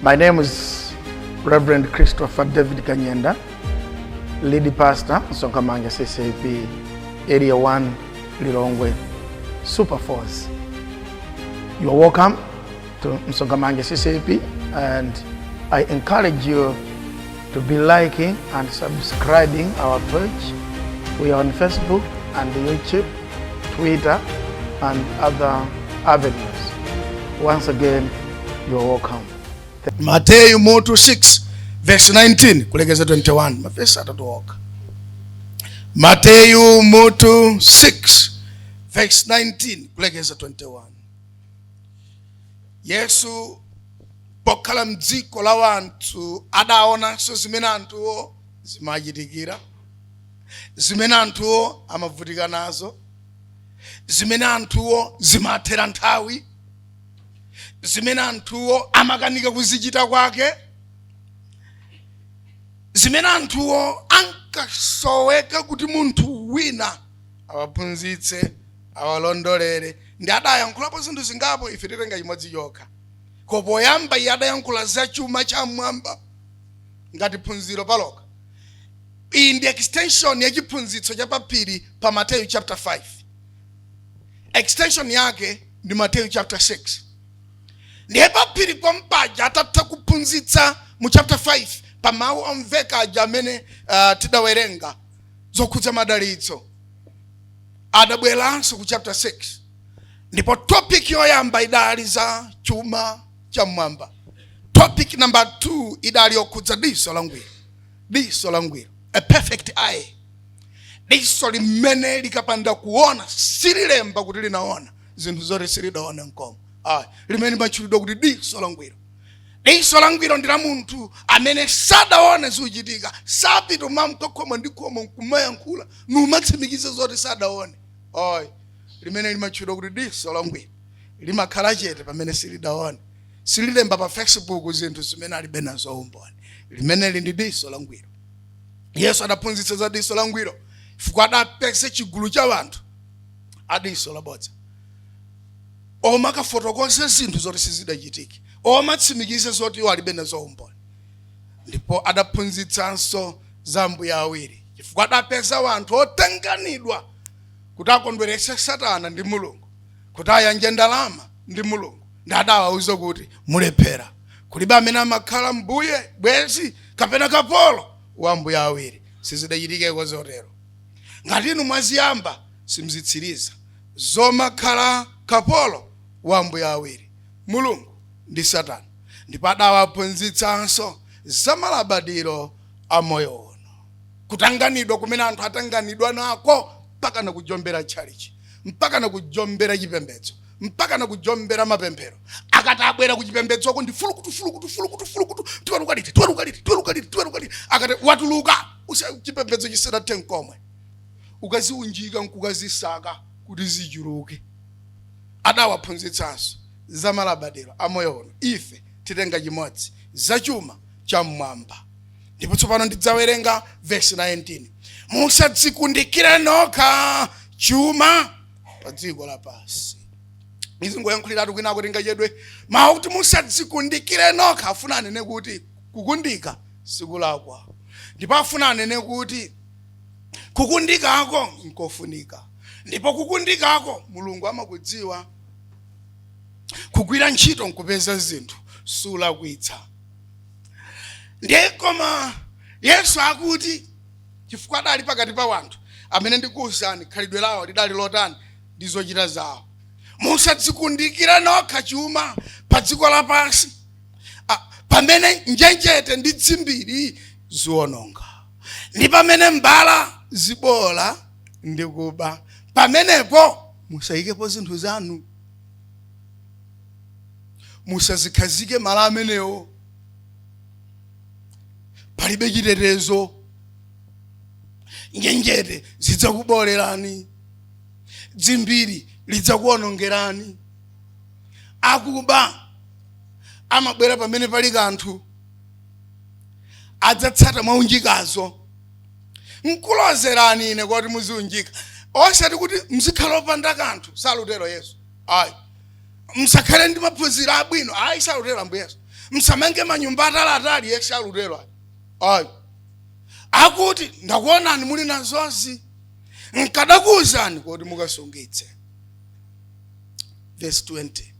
My name is Reverend Christopher David Kanyenda, lead pastor, Sonkamanga CCAP, Area 1, Lilongwe, Super Force. You are welcome to Sonkamanga CCAP, and I encourage you to be liking and subscribing our page. We are on Facebook and YouTube, Twitter, and other avenues. Once again, you are welcome. Matthew 6 verse 19 kulegeza 21 mafesa atatoka. Matthew 6 verse 19 kulegeza 21. Yesu pokala mdziko la wantu adaona so zimene anthuwo zimachitikira, zimene anthuwo amavutika nazo, zimene anthuwo zimathera nthawi, zimene anthuwo amakanika kuzichita kwake, zimene anthuwo ankasoweka kuti munthu wina awaphunzitse, awalondolere. Ndi adayankhulapo zinthu zingapo ife titenga chimodzi chokha. Kopoyamba iye adayankhula za chuma cha mwamba ngati phunziro paloka. Iyi ndi extension ya chiphunzitso cha papiri pa Matthew chapter 5. Extension yake ndi Matthew chapter 6. Ndiye papiri pompaja atatha kuphunzitsa mu chapter 5 pa mawu omveka aja amene tidawerenga zokhudza madalitso. Adabweranso ku chapter 6. Ndipo topic yoyamba idali za chuma cha mwamba. Topic number 2 idali yokhudza diso langwiro. Diso langwiro, a perfect eye. Diso limene likapanda kuona sililemba kuti linaona zinthu zoti silidaona nkomo. Limene machulidwa kuti diso langwiro. Diso langwiro ndi la munthu amene sadaone zikuchitika, sapita mamkakhoma ndi khoma nkumayankhula numatsimikiza zoti sadaone. Limene limachulidwa kuti diso langwiro. Limakhala chete pamene silidaone, sililemba pa Facebook zinthu zimene alibe nazo umboni. Limene ndi diso langwiro. Yesu adaphunzitsa za diso langwiro chifukwa adapeksa chigulu cha wanthu adiso labodza. Omakafotokoza zinthu zoti sizidachitike, omatsimikiza zoti alibe nazo umboni. Ndipo adaphunzitsanso za mbuya awiri chifukwa adapeza wanthu otanganidwa kuti akondweretse Satana ndi Mulungu, kuti ayanje ndalama ndi Mulungu. Ndi adawauza kuti mulephera, kulibe amene amakhala mbuye bwezi kapena kapolo wa mbuya awiri. Sizidachitike zotero. Ngati inu mwaziyamba simzitsiriza zomakhala kapolo wa mbuya awiri, Mulungu ndi Satana. Ndipo adawaphunzitsanso za malabadiro a moyo uno, kutanganidwa kumene anthu atanganidwa nako mpaka na kujombera tchalichi, mpaka na kujombera chipembedzo, mpaka na kujombera mapemphero. Akati abwera ku chipembedzoko ndi fulukutu tiwalukaliti. Akati watuluka chipembedzo chisadathe nkomwe, ukaziunjika nkukazisaka kuti zichuluke. Adawaphunzitsanso za malabadiro a moyo uno. Ife titenga chimodzi za chuma cha mwamba. Ndipo tsopano ndidzawerenga verse 19. Musadzikundikire nokha chuma pa dziko lapansi. Izi ngoyankhuliratu kwina kuti ngachedwe mawu kuti musadzikundikire nokha. Afuna anene kuti kukundika sikulakwa. Ndipo afuna anene kuti kukundikako nkofunika. Ndipo kukundikako Mulungu amakudziwa. Kugwira ntchito nkupeza zinthu sulakwitsa. Ndiye koma Yesu akuti chifukwa adali pakati pa wanthu amene ndikuwuzani khalidwe lawo lidali lotani ndi zochita zawo. Musadzikundikire nokha chuma pa dziko lapansi, pamene njenjete ndi dzimbiri ziwononga, ndi pamene mbala zibola ndi kuba. Pamenepo musayikepo zinthu zanu, musazikhazike malo amenewo. Palibe chitetezo, njenjete zidzakubolerani, dzimbiri lidzakuwonongerani. Akuba amabwera pamene pali kanthu, adzatsata mwaunjikazo. Nkulozerani ine kuti muziunjika, osati kuti mzikhala opanda kanthu. Salutero Yesu. Msakhale ndi maphunziro abwino. Salutero Ambuye Yesu. msamenge manyumba atali yeshalulelwa ayi akuti ndakuonani muli nazozi nkadakuwuzani kuti mukasungitse. Verse 20.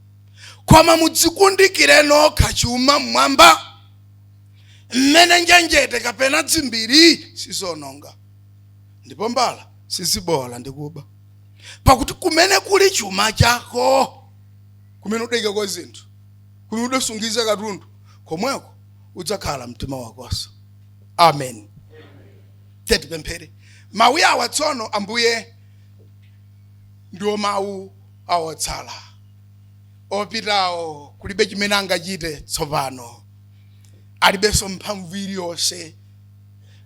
Koma mudzikundikire nokha chuma mmwamba mmene njenjete kapena dzimbiri sizononga ndipo mbala sizibola ndikuba. Pakuti kumene kuli chuma chako, kumene udayika kwa zinthu, kumene udasungiza katundu, komweko udzakhala mtima wakonso. Amen. Tete pemphere. Mawu awa tsono Ambuye ndiwo mawu awotsala. Opitawo kulibe chimene angachite tsopano. Alibenso mphamvu iliyonse.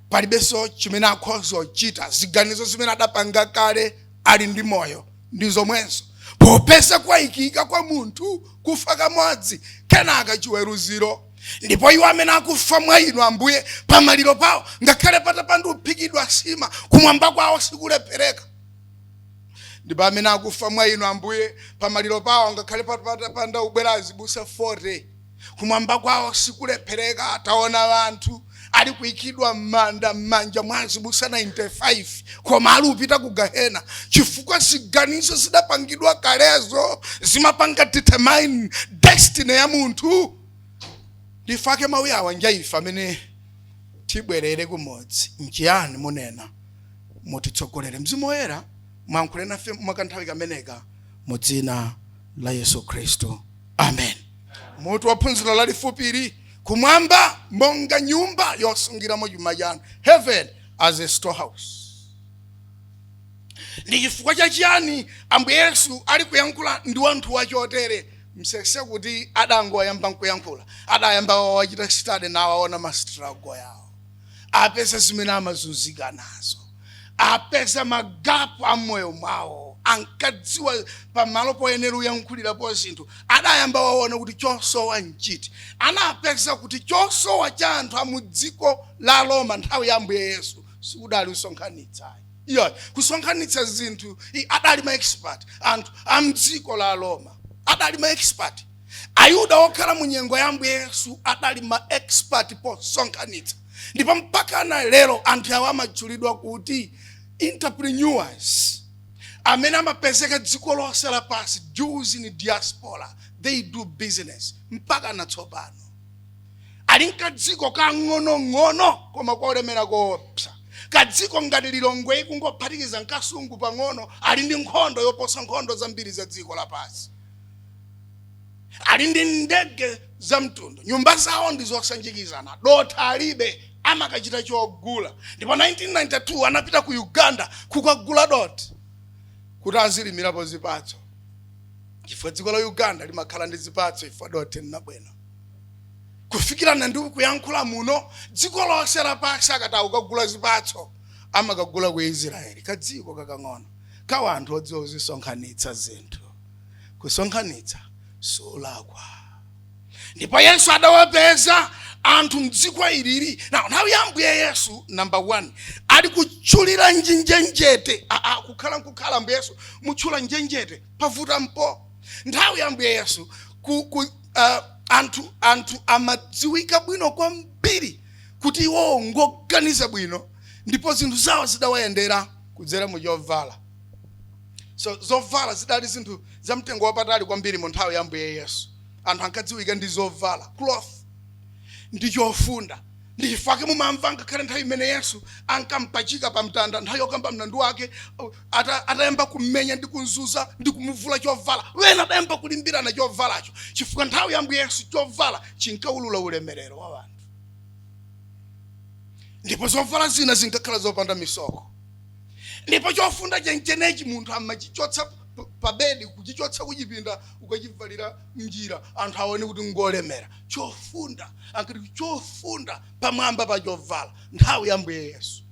Palibenso chimene akhoza kuchita. Ziganizo zimene adapanga kale ali ndi moyo ndi zomwenso. Popeza kwayikika kwa munthu kufa kamodzi kenaka chiweruziro. Ndipo iwo amene akufa mwa inu Ambuye pamaliro pawo ngakhale patapanda uphikidwa sima kumwamba kwawo sikulephereka. Ndipo amene akufa mwa inu Ambuye pamaliro pawo ngakhale patapanda ubwera azibusa 40 kumwamba kwawo sikulephereka. Ataona anthu ali kuyikidwa m'manja mwa azibusa 95 koma ali upita ku Gehena chifukwa ziganizo zidapangidwa kalezo zimapanga determine destiny ya munthu. Ndifake mawu awa njaifa amene tibwerere kumodzi. Nchiyani munena mutitsogolere Mzimu Woyera mwankhule nafe mwakanthawi kameneka mu dzina la Yesu Kristo. Amen. Mutu wa phunziro lalifupiri kumwamba monga nyumba yosungiramo chuma chanu. Heaven as a storehouse. Ndi chifukwa chachiyani Ambuye Yesu ali kuyankhula ndi wanthu wachotere msese kuti adangoyamba nkuyankhula adayamba wachita study nawo aona mastruggle yawo, apesa zimene amazunzika nazo, apesa magapu amoyo mwawo, ankadziwa pamalo poyenera uyankhulirapo zinthu adayamba waona kuti chosowa nchiti. Anapesa kuti chosowa cha anthu amudziko la Roma nthawi ya Ambuye Yesu sikudali usonkhanitsa. Iya kusonkhanitsa zinthu adali ma expert anthu amdziko la Roma. Adali ma expert. Ayuda okhala munyengo ya Ambuye Yesu adali ma expert po sonkhanitsa. Ndipo mpaka na lero anthu awa amachulidwa kuti entrepreneurs. Amene amapezeka dziko lonse lapansi, Jews in diaspora, they do business. Mpaka na tsopano. Alinkadziko kang'ono koma kolemera koopsa. Kadziko ngati Lilongwe kungophatikiza nkasungu pang'ono ali ndi nkhondo yoposa nkhondo zambiri za dziko lapansi. Ali ndi ndege za mtundu, nyumba zawo ndi zosanjikizana, dotha alibe, amakachita chogula. Ndipo 1992 anapita ku Uganda kukagula doti kuti azilimirapo zipatso. Chifukwa dziko la Uganda limakhala ndi zipatso ifo doti nabwino. Kufikira na ndi kuyankhula muno dziko lonse lapansi akati ukagula zipatso amakagula ku Israeli, kadziko kakang'ono ka anthu odziwa kuzisonkhanitsa zinthu. Kusonkhanitsa solakwa. Ndipo Yesu adawapeza anthu mdziko ilili. Now nthawi ya Ambuye Yesu number 1 ali kuchulira njenjete. Kukhala Ambuye Yesu mutchula njenjete pavuta mpo. Nthawi ya Ambuye Yesu anthu amadziwika bwino kwambiri kuti iwo ngoganiza bwino ndipo zinthu zawo zidawayendera kudzera mu chovala. So zovala zidali zinthu zamtengo wapatali kwambiri mu nthawi ya Ambuye Yesu. Anthu ankadziwika ndi zovala, cloth, ndi chofunda. Ndifake mumamva ngakhale nthawi imene Yesu ankampachika pa mtanda, nthawi yokamba mlandu wake atayamba kumenya ndi kunzuza ndi kumuvula chovala. Wena adayamba kulimbirana chovalacho chifukwa nthawi ya Ambuye Yesu chovala chinkaulula ulemerero wa anthu. Ndipo zovala zina zinkakhala zopanda misoko. Ndipo chofunda chenchenechi munthu amachichotsa pa bedi, kuchichotsa kuchipinda ukachivalira njira anthu aone kuti ngolemera. Chofunda ankati chofunda pamwamba pa chovala nthawi ya Ambuye Yesu.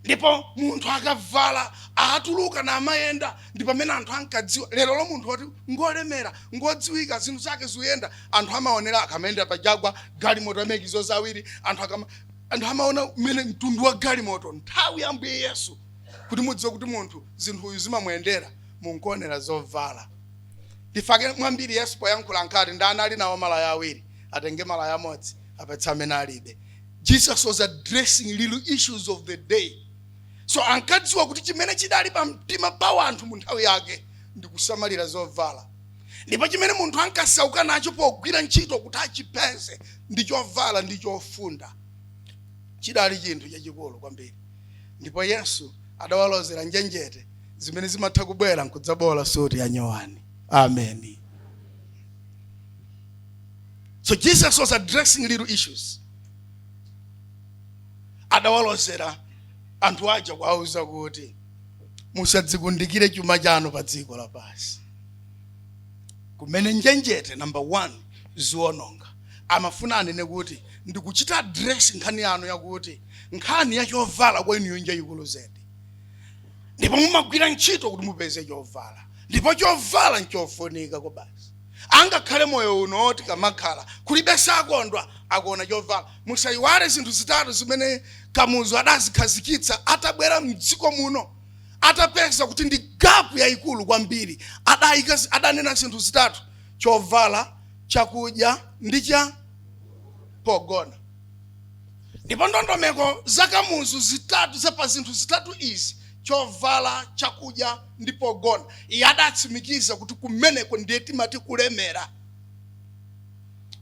Ndipo munthu akavala atuluka na amayenda ndipo pamene anthu ankadziwa. Lero lo munthu wati ngolemera ngodziwika zinthu zake zuyenda anthu amaonera akamenda pa jagwa galimoto amekizo zawiri anthu amaona mene mtundu wa galimoto. Nthawi ya Ambuye Yesu kuti mudziwe kuti munthu zinthu zimamuyendera munkonera zovala. Ndifake mwambiri Yesu poyankhula nkati ndani ali nawo malaya awiri. atenge malaya modzi apatsa amene alibe. Jesus was addressing little issues of the day. So ankadziwa kuti chimene chidali pa mtima pa anthu mu nthawi yake ndi kusamalira zovala. Ndipo chimene munthu ankasauka nacho pogwira ntchito kuti achipeze ndi chovala ndi chofunda. Chidali chinthu chachikulu kwambiri. Ndipo Yesu adawalozera njenjete zimene zimatha kubwera nkudzabola suti ya nyowani. Amen. So Jesus was addressing little issues. Adawalozera anthu aja kwauza kuti musadzikundikire chuma chanu pa dziko lapansi. Kumene njenjete number 1 ziwononga. Amafuna anene kuti ndikuchita address nkhani yanu yakuti nkhani ya chovala kwa inu nje yikulu zedi. Ndipo mumagwira ntchito kuti mupeze chovala. Ndipo chovala nchofunika ko basi. Angakhale moyo uno oti kamakhala kulibe sakondwa akuona chovala. Musayiwale zinthu zitatu zimene Kamuzu adazikhazikitsa atabwera mdziko muno. Atapeza kuti ndi gap yayikulu kwambiri. Adanena zinthu zitatu: chovala, chakudya ndi cha pogona. Ndipo ndondomeko za Kamuzu zitatu za pa zinthu zitatu izi: chovala, chakudya ndi pogona. Iye adatsimikiza kuti kumeneko ndiye timati kulemera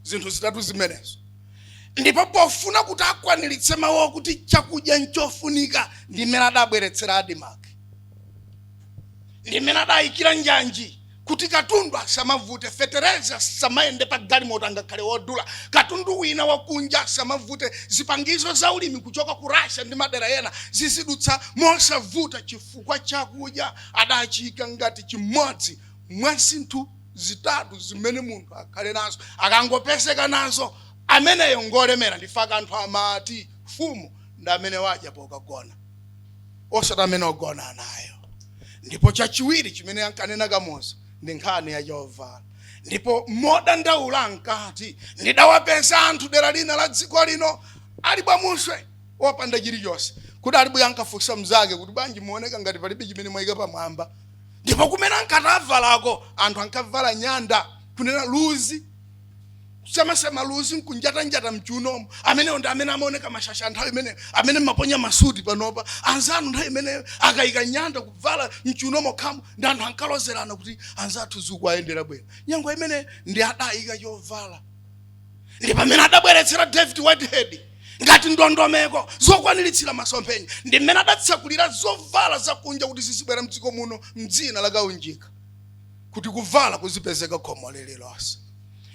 zinthu zitatu zimenezo. Ndipo pofuna kuti akwaniritse mawu kuti chakudya nchofunika, ndimene adabweretsera Adimake. Ndimene adayikira njanji kuti katundu asamavute, fetereza samayende pa galimoto angakhale wodula, katundu wina wakunja samavute, zipangizo za ulimi kuchoka ku Russia ndi madera ena zizidutsa mosavuta chifukwa chakudya adachika ngati chimodzi mwa zinthu zitatu zimene munthu akhale nazo. Akangopeseka nazo ameneyo ngolemera. Ndifaka anthu amati fumu ndi amene wadya pokagona, osati amene ogona nayo. Ndipo chachiwiri chimene ankanena Kamuzu ndi nkhani ya chovala. Ndipo modandaula ankati ndidawapeza anthu dera lina la dziko lino ali bwamuswe wopanda chilichonse, kuti ali bwino ankafunsa mzake kuti bwanji muoneka ngati palibe chimene mwayika pamwamba. Ndipo kumene ankatavalako anthu ankavala nyanda, kunena luzi, sema luzi nkunjata mchunomo. Amene ndi amene amaoneka mashasha nthawi imene amene maponya masuti panopa. Anzanu nthawi imene akayika nyanda kuvala mchunomo khamu ndi anthu ankalozerana kuti anzathu zuku ayendera bwino. Nyengo imene ndi adayika chovala. Ndi pamene adabweretsera David Whitehead ngati ndondomeko zokwaniritsira masomphenya. Ndi mmene adatsakulira zovala zakunja kuti zizibwera mdziko muno mdzina la kaunjika, kuti kuvala kuzipezeka khomo lelilonse.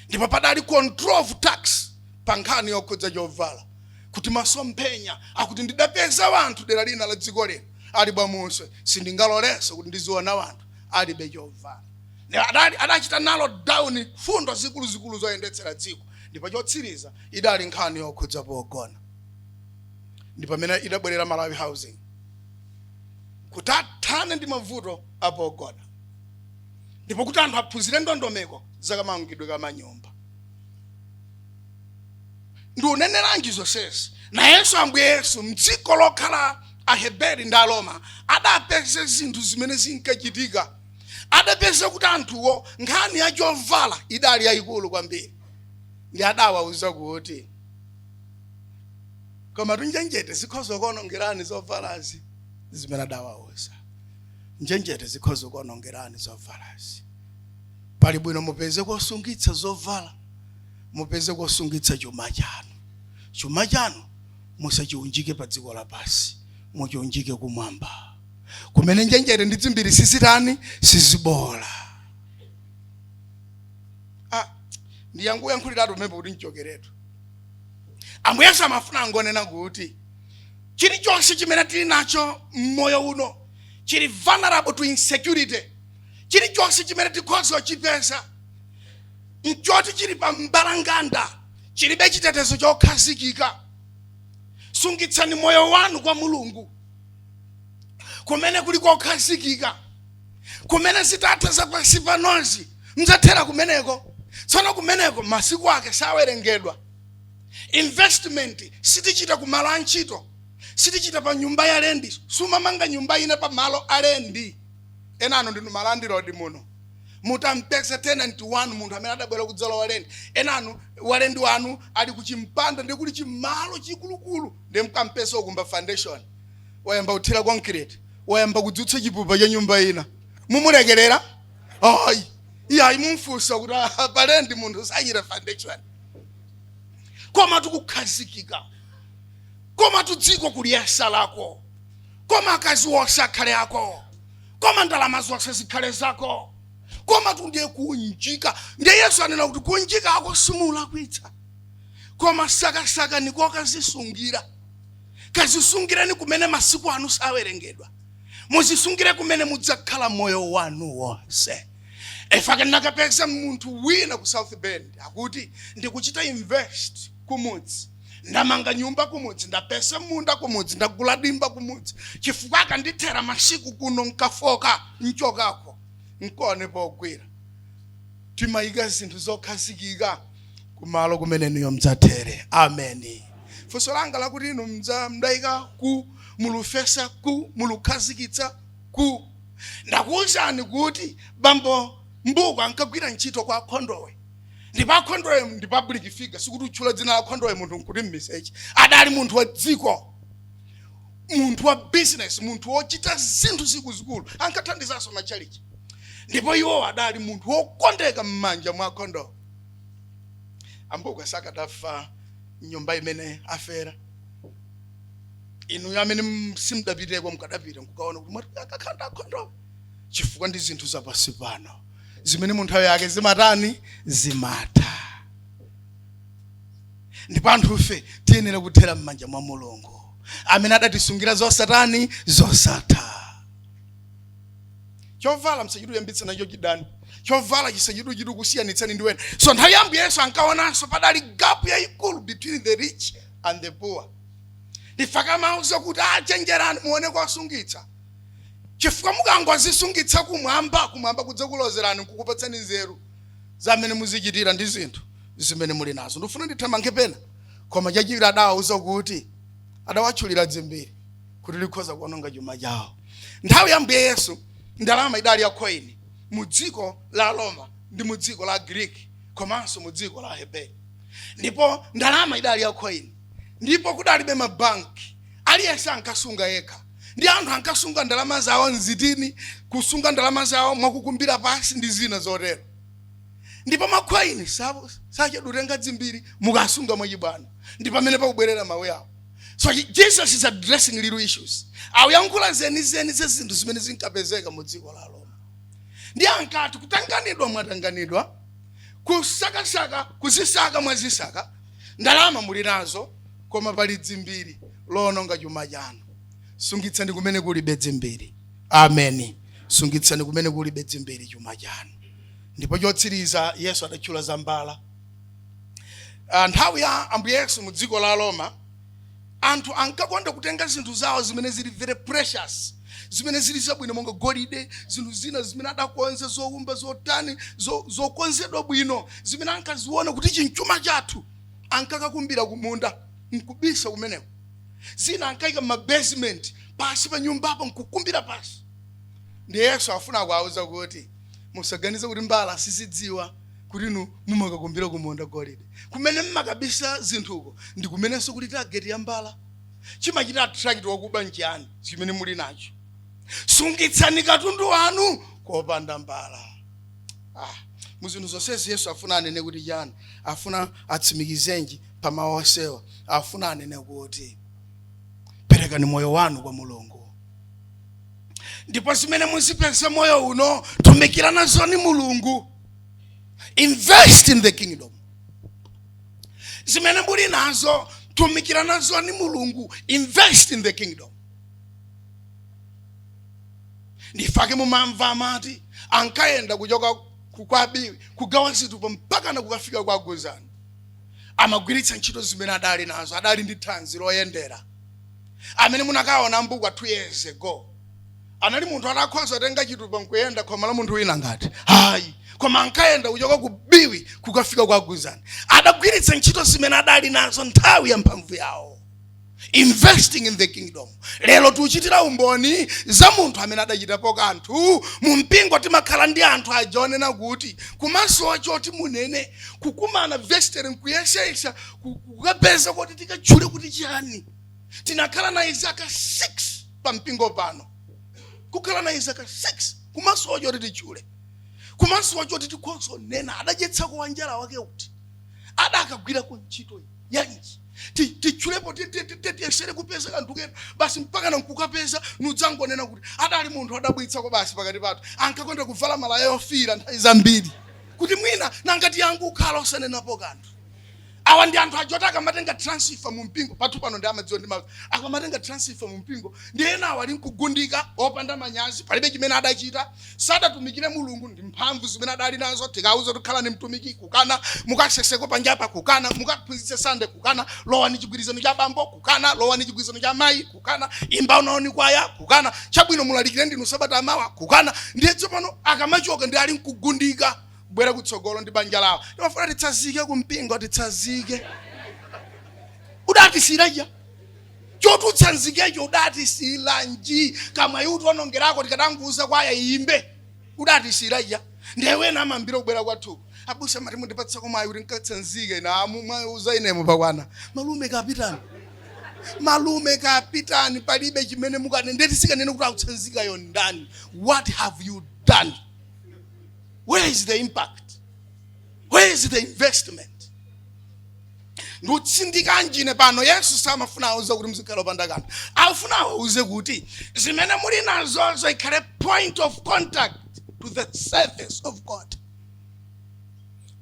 Ndipo padali control of tax pa nkhani yokhudza chovala, kuti masomphenya akuti ndidapeza anthu dera lina la dziko lino ali bwamuswe, sindingaloleso kuti ndiziona anthu alibe chovala. Adachita nalo down fundo zikulu zoyendetsera dziko. Ndipo chotsiriza idali nkhani yokhudza pogona. Ndipo pamene idabwerera Malawi housing kuti athane ndi mavuto apogona. Ndipo kuti anthu aphunzire ndondomeko zakamangidwe kamanyumba. Ndi uneneranji zonsezi. Na Yesu Ambuye Yesu mdziko lokhala Aheberi ndi Aroma adapeza zinthu zimene zinkachitika. Adapeza kuti anthuwo nkhani ya chovala idali yayikulu kwambiri. Ndi adawauza kuti koma njenjete zikhoza kuonongerani zovalazi. Zimene adawauza njenjete zikhoza kuonongerani zovalazi. Pali bwino mupeze kusungitsa zovala, mupeze kusungitsa chuma chanu. Chuma chanu musachiunjike pa dziko lapansi, muchiunjike kumwamba. Kumene njenjete ndi dzimbiri sizitani sizibola. Ndi yangu yankhuliratu mepo kuti nchokeretu. Ambuye Yesu amafuna ngonena kuti chilichonse chimene tili nacho mmoyo uno chili vulnerable to insecurity. Chilichonse chimene tikhoza chipeza nchoti chili pa mbalanganda, chilibe chitetezo chokhazikika. Sungitsani moyo wanu kwa Mulungu kumene kuli kokhazikika, kumene zitatha zapansi panozi mzathera kumeneko. Tsono kumeneko masiku ake sawerengedwa. Investment sitichita kumalo antchito, sitichita pa nyumba ya lendi. Sumamanga nyumba ina pa malo alendi. Enano ndinu malandilodi muno. mutampesa tenant wanu munthu amene adabwera kudzala walendi enanu walendi wanu ali kuchimpanda ndi kuli chimalo chikulukulu ndi mkampesa okumba foundation wayamba kuthira concrete wayamba kudzutsa chipupa cha nyumba ina mumulekerera ayi iya imumfusa kuti palendi munthu sayira foundation koma tukukhazikika koma tudziko kuliyesa lako koma akazi wosakhale ako koma ndalama zonse zikhale zako koma tundiye kunjika ndiye Yesu anena kuti kunjika ako simulakwitsa koma saka niko kazisungira kazisungireni kumene masiku anu sawerengedwa muzisungire kumene mudzakhala moyo wanu wonse efaka nakapeza munthu wina ku South Bend akuti ndikuchita invest kumudzi ndamanga nyumba kumudzi ndapesa munda kumudzi ndagula dimba kumudzi chifukwa akandithera masiku kuno nkafoka nchokako nkone pogwira timayika zinthu zokhazikika kumalo kumene niyo mdzathere ameni funso langa lakuti inu mdayika ku mulufesa ku mulukhazikitsa ku ndakuwuzani kuti Bambo Mbukwa ankagwira ntchito kwa Khondowe ndipo Khondowe ndi public figure sikuti utchula dzina la Khondowe munthu nkuti message adali munthu wa dziko munthu wa business munthu wochita zinthu zikuzikulu ankathandizanso na church ndipo iwo adali munthu wokondeka m'manja mwa Khondowe Mbukwa sakadafa nyumba imene afera inu amene simdapiteko mukadapita kukaona kuti mwati akakhanda Khondowe chifukwa ndi zinthu zapasi pano zimene munthu yake zimatani zimata ndipo anthufe tiyenera kuthera m'manja mwa Mulungu amene adatisungira zosatani zosatha chovala msachidu yambitsa nacho chidani chovala chisachidu kusiyanitsani ndi wena so nthawi yambu Yesu ankaonanso padali gap yayikulu between the rich and the poor ndifaka mauzo kuti achenjerani muone kwasungitsa chifukwa mukangozisungitsa kumwamba kudza kulozerani kukupatsani nzeru zamene muzichitira ndi zinthu zimene muli nazo ndifuna ndithamange pena koma chachiwiri adawauza kuti adawatchulira dzimbiri kuti likhoza kuononga chuma chawo nthawi yambu Yesu ndalama idali ya coin mu dziko la Roma ndi mu dziko la Greek komanso mu dziko la Hebrew ndipo ndalama idali ya coin ndipo kudalibe mabanki aliyense ankasunga yekha ndi anthu ankasunga ndalama zawo nzitini kusunga ndalama zawo mwakukumbira pasi ndi zina zotero ndipo macoin sachedutenga dzimbiri mukasunga mwachibwana ndi pamene pakubwerera mawu yawo so Jesus is addressing little issues akuyankhula zeni zinthu zimene zinkapezeka mu dziko la Roma ndi ankati kutanganidwa mwatanganidwa kusakasaka kuzisaka mwazisaka ndalama muli nazo koma pali dzimbiri loononga chuma chanu sungitsani kumene kulibe dzimbiri amen sungitsani kumene kulibe dzimbiri chuma chanu ndipo chotsiriza Yesu adatchula za mbala nthawi ya Ambuye Yesu mu dziko la Roma anthu ankakonda kutenga zinthu zawo zimene zili very precious zimene zili zabwino monga golide zinthu zina zimene adakonza zowumba zotani zokonzedwa bwino zimene ankaziona kuti chinchuma chathu ankakakumbira kumunda nkubisa kumeneko zina ankaika mabasement pasi pa nyumbapo nkukumbira pasi ndi Yesu afuna kuwauza kuti musaganize kuti mbala sizidziwa kuti inu mumakakumbira kumunda golide kumene mmakabisa zinthuko ndi kumenenso kuti target ya mbala chimachita attract wakuba nchiyani chimene muli nacho sungitsani katundu wanu kopanda mbala muzinthu zonsezi Yesu afuna anene kuti chani afuna atsimikizenji pa mawu onsewa afuna anene kuti perekani moyo wanu kwa Mulungu ndipo zimene muzipeza moyo uno tumikirana zoni Mulungu invest in the kingdom zimene muli nazo tumikirana zoni Mulungu invest in the kingdom ndifake mumamva amati ankaenda kuchoka kukwabiwi kugawa zinthu mpaka na kukafika kwa Gozani amagwiritsa ntchito zimene adali nazo adali ndi thanzi loyendera amene munakaona Mbukwa 2 years ago anali munthu atakhoza tenga chitupa nkuyenda koma la munthu wina ngati hayi koma ankaenda kuchoka kubiwi kukafika kwa Gozani adagwiritsa ntchito zimene adali nazo nthawi ya mphamvu yawo investing in the kingdom. Lelo tuchitira umboni za munthu amene adachitapo kanthu mu mpingo timakhala ndi anthu ajonena kuti kumaso choti munene kukumana vestere nkuyesesa kukapeza kuti tikachule kuti chiyani. Tinakhala na Isaka 6 pa mpingo pano. Kukhala na Isaka 6 kumaso choti tichule. Kumaso choti tikonso nena adajetsa kwa njala wake kuti adakagwira ku ntchito yanji. Tichulepo tiyesere kupeza kanthu kena basi mpaka nankukapeza nudzangonena kuti adali munthu adabwitsa kwa basi pakati pathu ankakonda kuvala malaya yofira nthawi zambiri kuti mwina nangati yangu ukhala osanenapo kanthu. Awa ndi anthu ajota akamatenga transfer mu mpingo pathu pano ndi amadziwa ndi akamatenga transfer mu mpingo ndi ena awali nkugundika opanda manyazi palibe chimene adachita sadatumikire Mulungu ndi mphamvu zimene adali nazo tikauza kukhala ni mtumiki kukana mukaseseko panjapa kukana mukaphunzitse Sunday kukana lowa ni chigwirizano cha bambo kukana lowa ni chigwirizano cha mayi kukana imba unaoni kwaya kukana chabwino mulalikire ndinu sabata amawa kukana ndiye tsopano akamachoka ndi ali nkugundika bwera kutsogolo ndi banja lawo. Ndimafuna titsazike kumpingo titsazike. Udati siraja. Chotu tsanzikecho udati silanji kama yutu wanongerako tikadanguza kwaya imbe. Udati siraja. Ndewe na mambira kubwera kwathu. Abusa mati mundipatsa koma ayuri nkatsanzike na mumauza inemo pakwana. Malume kapitani. Malume kapitani palibe chimene mukane ndeti sikanene kuti akutsanzika yo ndani. What have you done? Where is the impact? Where is the investment? Nutsindika njine pano Yesu samafuna auza kuti mzikhala opanda kanthu. Afuna auze kuti zimene muli nazo ikhale point of contact to the service of God.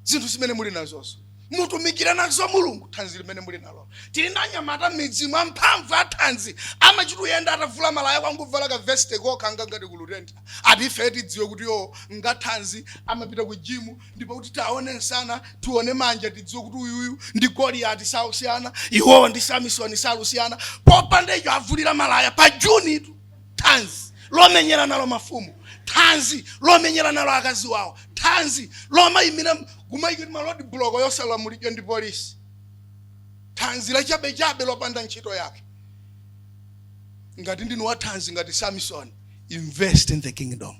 Zinthu zimene muli nazozo mutumikira nazo Mulungu thanzi limene muli nalo. Tili na anyamata midzi mwa mphamvu athanzi amachitu yenda atavula malaya kwanguvala ka veste kokanga ngati kulutenta. Atife tidziwe kuti yo ngathanzi amapita ku gym ndipo kuti taone sana tuone manja tidziwe kuti uyu ndi Goliath sausiyana iwo ndi Samson salusiyana popanda icho avulira malaya pa Juni tu thanzi lomenyera nalo mafumu thanzi lomenyera nalo akazi wawo thanzi lomayimira kumaikira malodi block yosala mulidyo ndi police thanzi la chabe lopanda ntchito yake. Ngati ndinu wa thanzi ngati Samson invest in the kingdom.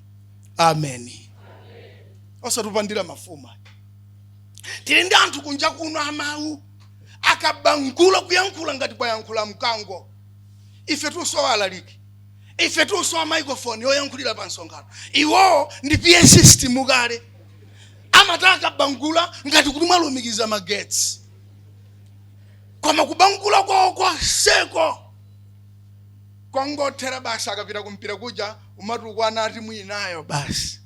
Amen. Osatupandira mafuma. Tili ndi anthu kunja kuno amawu akabangula kuyankhula ngati kwayankhula mkango. Ife tunso alaliki. Ife tunso microphone yoyankhulira pa nsonkhano. Iwo ndi PA system kale. Amataka bangula ngati kuti mwalumikiza magetsi. Koma kubangula kwa seko. Kongo tera basa akapita kumpira kuja umatu kwana ati mwinayo basi.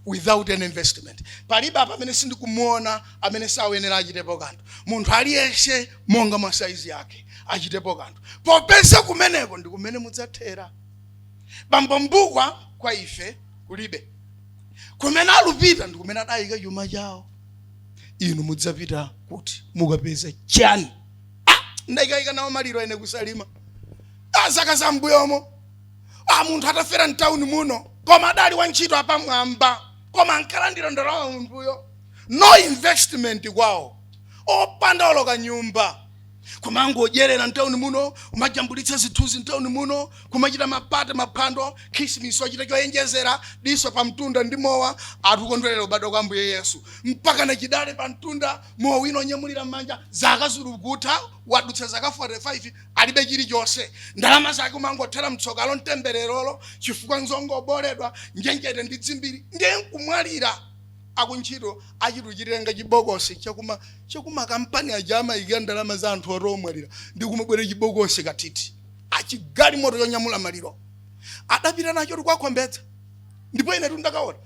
Without an investment. Paliba pamene sindikumuona amene sawenera achitepo kanthu. Munthu aliyeshe monga mwa size yake achitepo kanthu. Popeza kumeneko ndi kumene mudzathera. Bambo Mbukwa kwa ife kulibe. Kumene alupita ndi kumene adayika chuma chawo. Inu mudzapita kuti mukapeza chani. Ndayika nawo Maliro ene kusalima. Azaka za mbuyomo. Munthu atafera mtauni muno koma adali wa ntchito apa Mwamba koma ankalandira ndalama mbuyo. No investment kwawo. Opanda oloka nyumba. Kumango odyerera mtauni muno umajambulitsa zithuzi mtauni muno kumachita mapate maphando Christmas wachita choyenjezera diso pa mtunda ndi mowa atukondwerera ubadwa kwa Ambuye Yesu mpaka na chidale pa mtunda mowa wino nyamulira manja zaka zulukuta wadutsa zaka 45 alibe chilichonse ndalama zake umangothera mtsokalo mtembererolo chifukwa nzongo oboledwa njenjete ndi dzimbiri ndiye nkumwalira akuntchito achituchirenga chibokosi chakuma kampani ajama ikia ndalama za anthu oromwalira ndi kumabwera chibokosi katiti achigali moto yonyamula Maliro adapita nacho tukwakhombeza ndipo ine tundakaona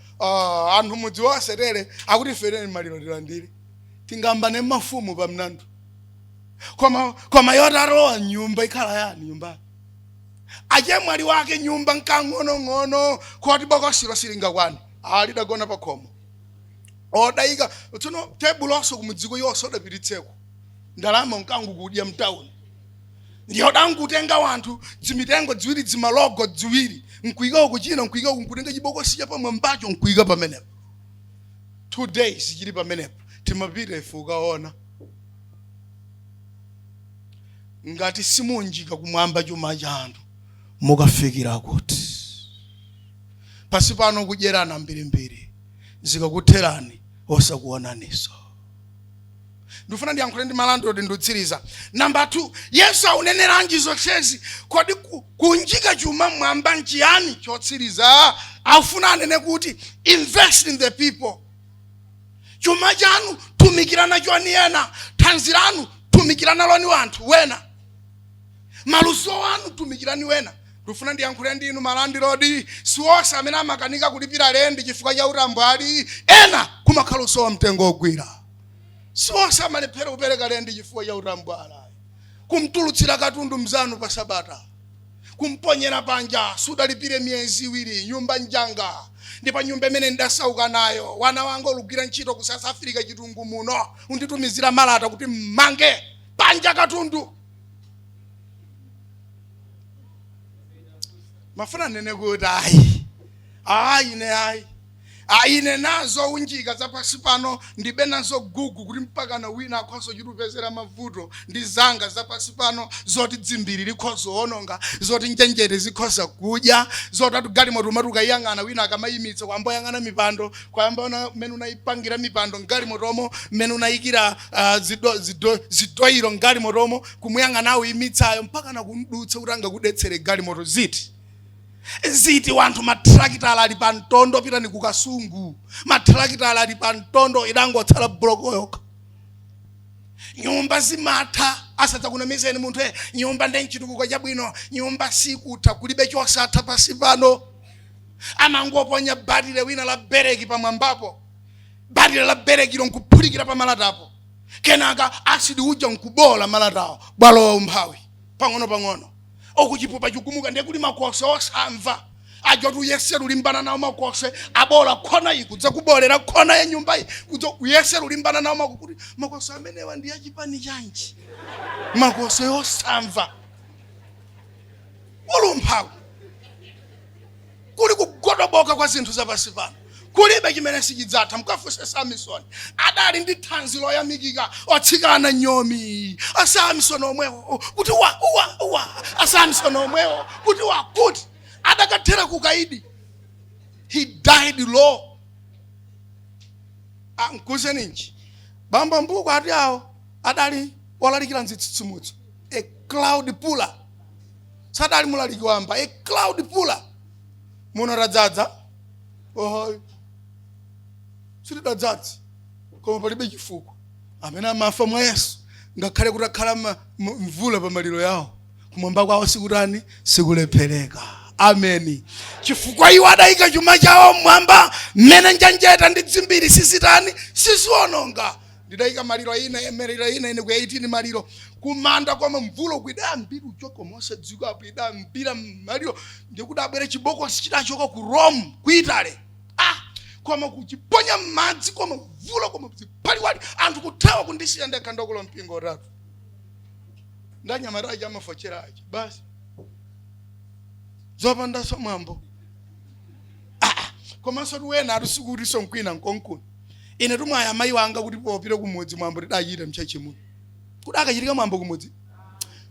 anthu mudzi waserere akuti fereni Maliro tilandire tingambane mafumu pa mnandu koma yotarowa nyumba ikhala yani nyumba achemwali wake nyumba nkang'ono kuti bokosilo silingakwani alidagona pa khomo. Odaika tsono table also kumudziko yonse odapiritseko ndalama nkangu kudya mtauni ndiyo dangu tenga wanthu dzimitengo dziwiri dzimalogo dziwiri nkuika kuchina nkuika nkutenga chibokosi cha pamwambacho nkuika pamenepo 2 days chili pamenepo timapita ife ukaona ngati simunjika kumwamba chuma chanu mukafikira kuti. Pasi pano kudyerana mbirimbiri zikakutherani osakuonaniso. Ndifuna ndiyankhule ndi malandro ndikutsiriza. Number 2, Yesu auneneranji zonsezi kodi kunjika chuma mwamba nchiyani chotsiriza? Afuna anene kuti invest in the people. Chuma chanu tumikirana choni ena, thanzi lanu tumikirana loni wanthu wena, maluso wanu tumikirani wena. Ndifuna ndiyankhule ndi inu malandrodi, siwonse amene amakanika kulipira lendi chifukwa cha urambo ali ena kumakhaluso wa mtengo ogwira. Siwonse amalephera kupereka lendi chifukwa cha urambo ali, kumtulutsira katundu mzanu pa Sabata, kumponyera panja sudalipire miyezi 2 nyumba njanga. Ndipo nyumba imene ndasauka nayo wana wanga olugwira ntchito ku South Africa chitungu muno unditumizira malata kuti mange panja katundu. Mafuna nene kuti ine nazo unjika zapasi pano ndibe nazo gugu kuti mpaka na wina akhoso chitupezera mavuto ndi zanga zapasi pano zoti dzimbiri likhozo ononga, zoti njenjere zikhoza kudya, zoti atugali motumatuka yang'ana wina akamayimitsa kwamba yang'ana mipando, kwamba ona mene unayipangira mipando ngali motomo, mene unayikira zidoiro ngali motomo, kumuyang'ana awo imitsayo mpaka na kundutsa uranga kudetsere gali moto ziti wanthu matrakitala ali pa mtondo pita ni kukasungu, matrakitala ali pa mtondo idangotsala bloko yoka. Nyumba zimatha asadza kunamizeni munthu nyumba ndi nchitukuko chabwino, nyumba sikutha kulibe chosatha pasi pano. Amangoponya batile wina la bereki pamwambapo, batile la bereki lonkuphulikira pa malatapo, kenaka asidi uja nkubola malatawo bwalo umphawi pang'ono. Okuchipupa chikumuka ndiye kuli makose osamva ajotu yesero limbana nawo makose abola khona iyi kudza kubolera khona ya nyumba iyi kudza yesero limbana nawo makuti makose amenewa ndi achipani chanji, makose osamva ulumphawi kuli kugodoboka kwa zinthu zapasi pano. Kulibe chimene sichidzatha. Mukafuse Samson adali ndi thanzi loyamikika otsikana nyomi. Samson omwewo kuti Samson omwewo kuti wakuti adakathera kukaidi. He died low. Nkuze ninji Bambo Mbukwa ati awo adali walalikira nzitsitsimutso, a cloud puller. Sadali mulaliki wamba, a cloud puller. Muno radzadza sitidadzadzi koma palibe chifukwa amene amafa mwa Yesu ngakhale kuti akhala mvula pa maliro yawo kumwamba kwawo sikutani sikulephereka. Ameni. Chifukwa iwo adayika chuma chawo mwamba mmene njanjeta ndi dzimbiri sisitani siziononga. Ndidayika maliro ina emerera ina ine ku 18 maliro kumanda kwa mvula kwida mbiri uchoko mose dziko apida mbira maliro ndikuti abwere chibokosi chitachoka ku Rome ku Italy. Koma kuchiponya madzi koma mvula koma zipaliwali anthu kuthawa kundisiya ndekha ndokolo mpingo ratu ndanyamaraja amafochera achi basi zopanda so mwambo. Koma so wena atusikuti so nkwina nkonkuni ine tumwaya amayi wanga kuti popire kumudzi mwambo tidachita mcheche muno kudakachitika mwambo kumudzi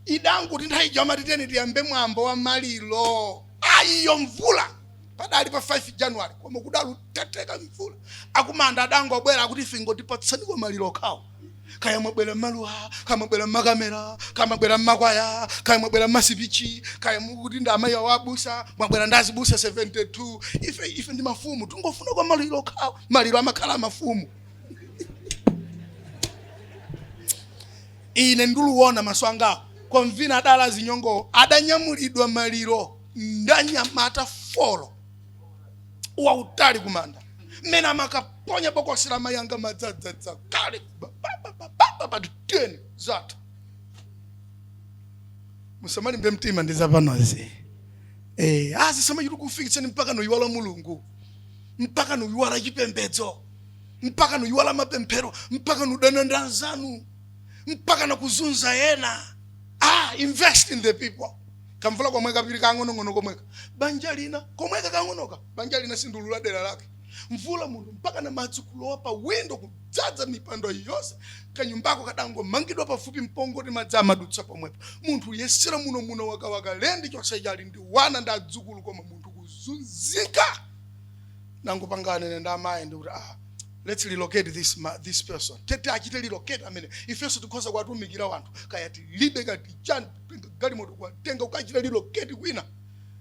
idangu kuti ndaijama titeni tiyambe mwambo wa Maliro ayiyo mvula padali pa 5 January koma kudalu teteka mvula akumanda adango abwera kuti fingo tipatsani kwa Maliro kawo kaya mwabwera maluwa kaya mwabwera makamera kaya mwabwera makwaya kaya mwabwera masipichi kaya mukuti ndamayi wabusa mwabwera ndazibusa 72 ife ndi mafumu tungofuna kwa Maliro kawo. Maliro amakhala mafumu. Ine nduluona maswanga konvina adala zinyongo adanyamulidwa Maliro ndanyamata folo wa utali kumanda mena makaponya bokosi la mayanga madzadzadza kale baba 10 zata musamali mbe mtima ndizapanozi asisema yiru kufikitseni mpaka no yiwala Mulungu, mpaka no yiwala chipembedzo, mpaka no yiwala mapemphero, mpaka no dananda zanu, mpaka na kuzunza yena. Invest in the people. Kamvula komweka pili kangono komweka banjalina komweka kangonoka banjalina sindulula dela lake mvula munthu mpaka na madzi kulowa pa window kudzaza mipando yonse kanyumbako kadango mangidwa pafupi mpongoti madzi amadutsa pomwepo munthu yesera muno waka lendi chonse chali ndi wana ndi adzukulu koma munthu kuzunzika nango pangane ndi amayi ndi kuti let's relocate this person tete achite relocate amene ifeso tikhoza kwatumikira wanthu kayati libe kati chani gali moto kwatenga ukachita relocate kwina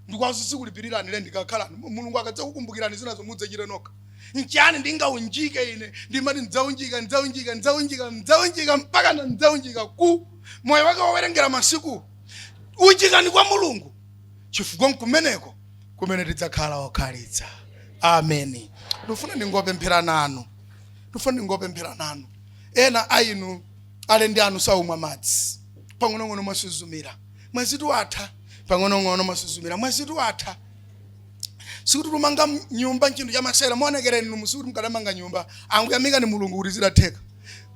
ndikwazi sikulipirira lendi kakhalani mulungu akadza kukumbukirani zina zomudze chire nokha nchani ndingaunjike ine ndimati ndzaunjika mpaka na ndzaunjika ku moyo wake wawerengera masiku unjikani kwa mulungu chifukwa nkumeneko kumene tidzakhala okhalitsa amen ndifuna ndingopemphera nanu ena ainu ale ndi anu saumwa madzi pang'onong'ono mwasuzumira mwezitu atha pang'onong'ono mwasuzumira mwezitu atha sikuti lumanga nyumba nchinthu cha masera muonekereni inu musikuti mukadamanga nyumba anguyamika ni mulungu kuti zidatheka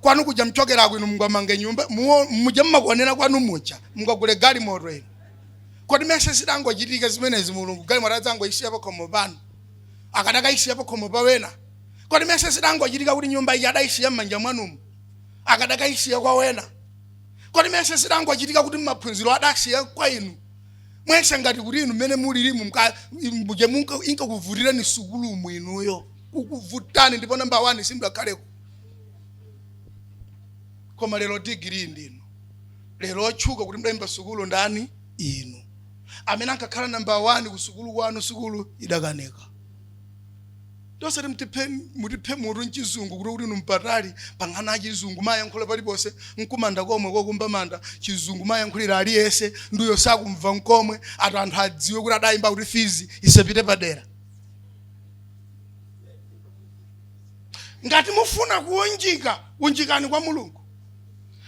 kwanu kuja mchokerako inu mungamange nyumba muja mmakuonera kwanu muja mungagule gali moto inu kodi mese zidangochitika zimenezi mulungu gali moto adzangoisiya pa khomo panu akadakaisiya pa khomo pawena kodi mese zidangochitika kuti nyumba iyi adaisiya m'manja mwanumu akadakaisiya kwa wena kodi mese zidangochitika kuti maphunziro adasiya kwa inu mwese ngati kuti inu mene mulirimu muje inkakuvutirani sukulu mwinuyo kukuvutani ndipo namba 1 simudakhaleko koma lero degree ndinu lero otchuka kuti mudayimba sukulu ndani inu amene ankakhala namba 1 ku sukulu kwanu sukulu idakaneka tosati mutiphe mutu nchizungu kuti inu mpatali pang'ana chizungu mayankhula palipose nkumanda komwe kokumba manda chizungu mayankhulira aliyese ndiyo sakumva nkomwe anthu adziwe kuti adayimba kuti fizi isapite padera ngati mufuna kuunjika unjikani kwa mulungu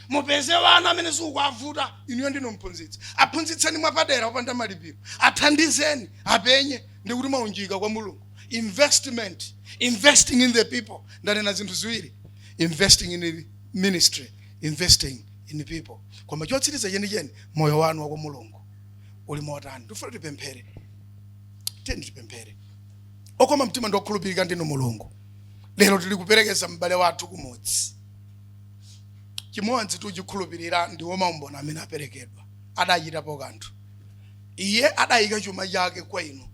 mupeze vana amene sikuwavuta inuyo ndinu mphunzitsi aphunzitseni mwapadera opanda malipiro athandizeni apenye ndikuti maunjika kwa mulungu investing in the people ndanena zinthu ziwiri investing in the ministry investing in the people koma chotsiriza chenicheni moyo wanu wa kwa mulungu uli motani ndifuna tipemphere tipemphere okoma mtima ndokhulupirika ndinu mulungu lero tili kuperekeza m'bale wathu kumudzi chimodzi tuchikhulupirira ndiwo maumboni amene aperekedwa adachitapo kanthu iye adayika chuma chake kwa inu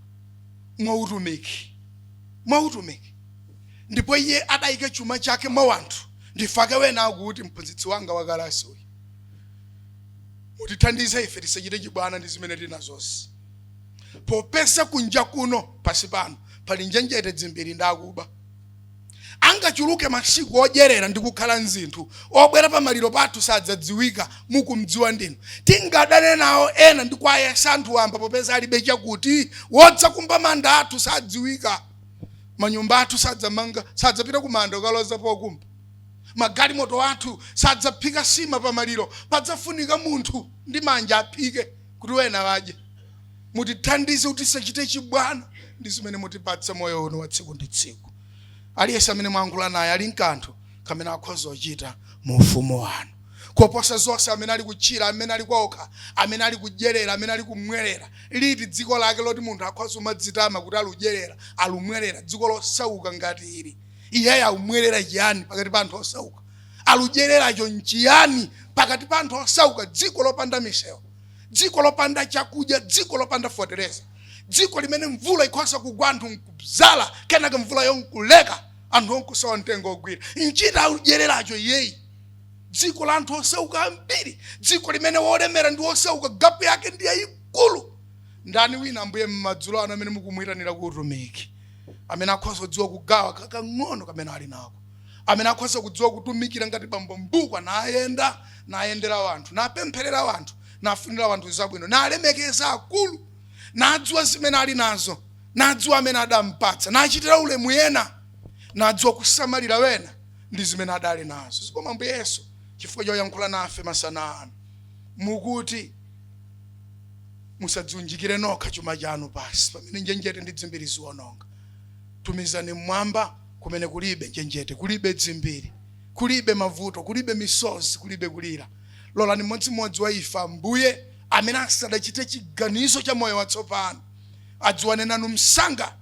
mwautumiki ndipo iye adayika chuma chake mwa wanthu ndifake wena akuti mphunzitsi wanga wakalasi uyu mutithandize ife tisachite chibwana ndi zimene tinazonse popeza kunja kuno pasi pano pali njenjete dzimbiri ndakuba angachuluke masiku odyerera ndi kukhala nzinthu obwera pa maliro pathu sadzadziwika mukumdziwa ndinu tingadane nawo ena ndi kwayesa anthu wamba popeza alibe chakuti wodza kumba manda athu sadziwika manyumba athu sadzamanga sadzapita kumanda ukaloza pokumba magali moto athu sadzaphika sima pa maliro padzafunika munthu ndi manja aphike kuti wena waje mutithandize kuti tisachite chibwana ndi zimene mutipatsa moyo uno wa tsiku ndi tsiku aliyese amene mwayankhula naye ali nkanthu kamene akhoza kuchita mu ufumu wanu koposa zonse amene ali kuchira amene ali kwaokha amene ali kudyerera amene ali kumwerera liti dziko lake loti munthu akhoza kumadzitama kuti aludyerera alumwerera dziko losauka ngati ili iyeyo aumwerera chiyani pakati pa anthu osauka aludyereracho nchiyani pakati pa anthu osauka dziko lopanda misewu dziko lopanda chakudya dziko lopanda fortaleza dziko limene mvula ikhoza kugwa anthu nkubzala kenaka mvula yonkuleka anthu onkusawa mtengo ogwira nchita aludyereracho iyeyi dziko la anthu osauka ambiri dziko limene wolemera ndi osauka gapu yake ndi yayikulu ndani wina ambuye mmadzulo ano amene mukumwitanira ku utumiki amene akhoza kudziwa kugawa kakang'ono kamene ali nako amene akhoza kudziwa kutumikira ngati Bambo Mbukwa nayendera wanthu napempherera wanthu nafunira wanthu zabwino nalemekeza akulu nadziwa zimene ali nazo nadziwa amene adampatsa nachitira ulemu yena nadziwa kusamalira wena ndi zimene adali nazo zikoma Ambuye Yesu chifukwa choyankhula nafe masana ano mukuti musadziunjikire nokha chuma chanu pasi pamene njenjete ndi dzimbiri ziwononga tumizani mmwamba kumene kulibe njenjete kulibe dzimbiri kulibe mavuto kulibe misozi kulibe kulira lolani mmodzi wa ife Ambuye amene asadachite chiganizo cha moyo watsopano adziwane nanu msanga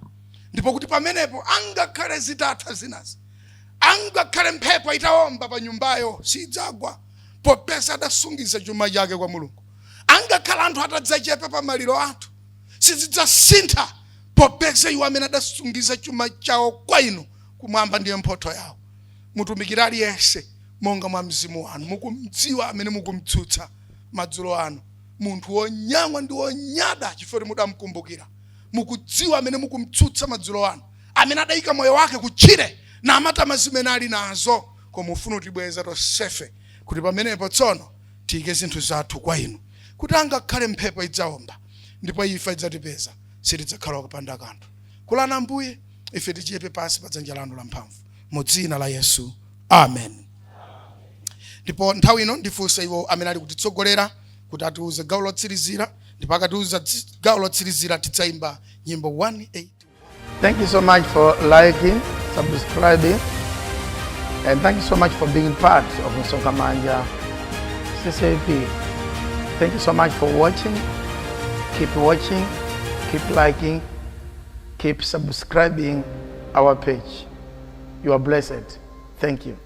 ndipo kuti pamenepo angakhale zitatha zinazi, angakhale mphepo itawomba pa nyumbayo sidzagwa, popeza adasungiza chuma chake kwa Mulungu. Angakhale anthu atadzachepa pa maliro athu sizidzasintha, popeza iwo amene adasungiza chuma chawo kwa inu kumwamba ndiye mphotho yawo. Mutumikira aliyense monga mwa mzimu wanu, mukumdziwa amene mukumtsutsa madzulo anu, munthu wonyamwa ndi wonyada chifukwa mudamkumbukira. Mukudziwa amene mukumtsutsa madzulo anu, amene adayika moyo wake kutchire na amatama zimene ali nazo, koma ufuna utibweza tosefe kuti pamenepo tsono tiyike zinthu zathu kwa inu, kuti angakhale mphepo idzawomba ndipo imfa idzatipeza sitidzakhala kupanda kanthu. Kulana Ambuye, ife tichepe pasi pa dzanja lanu lamphamvu, mu dzina la Yesu, amen. Ndipo nthawi ino ndifunsa iwo amene ali kutitsogolera kuti atiuze gawo lotsirizira, ndipo akatiuza gawo lotsirizira tidzayimba nyimbo 181. Thank you so much for liking, subscribing, and thank you so much for being part of Nsonkamanja CCAP. Thank you so much for watching. Keep watching, keep liking, keep subscribing our page. You are blessed. Thank you.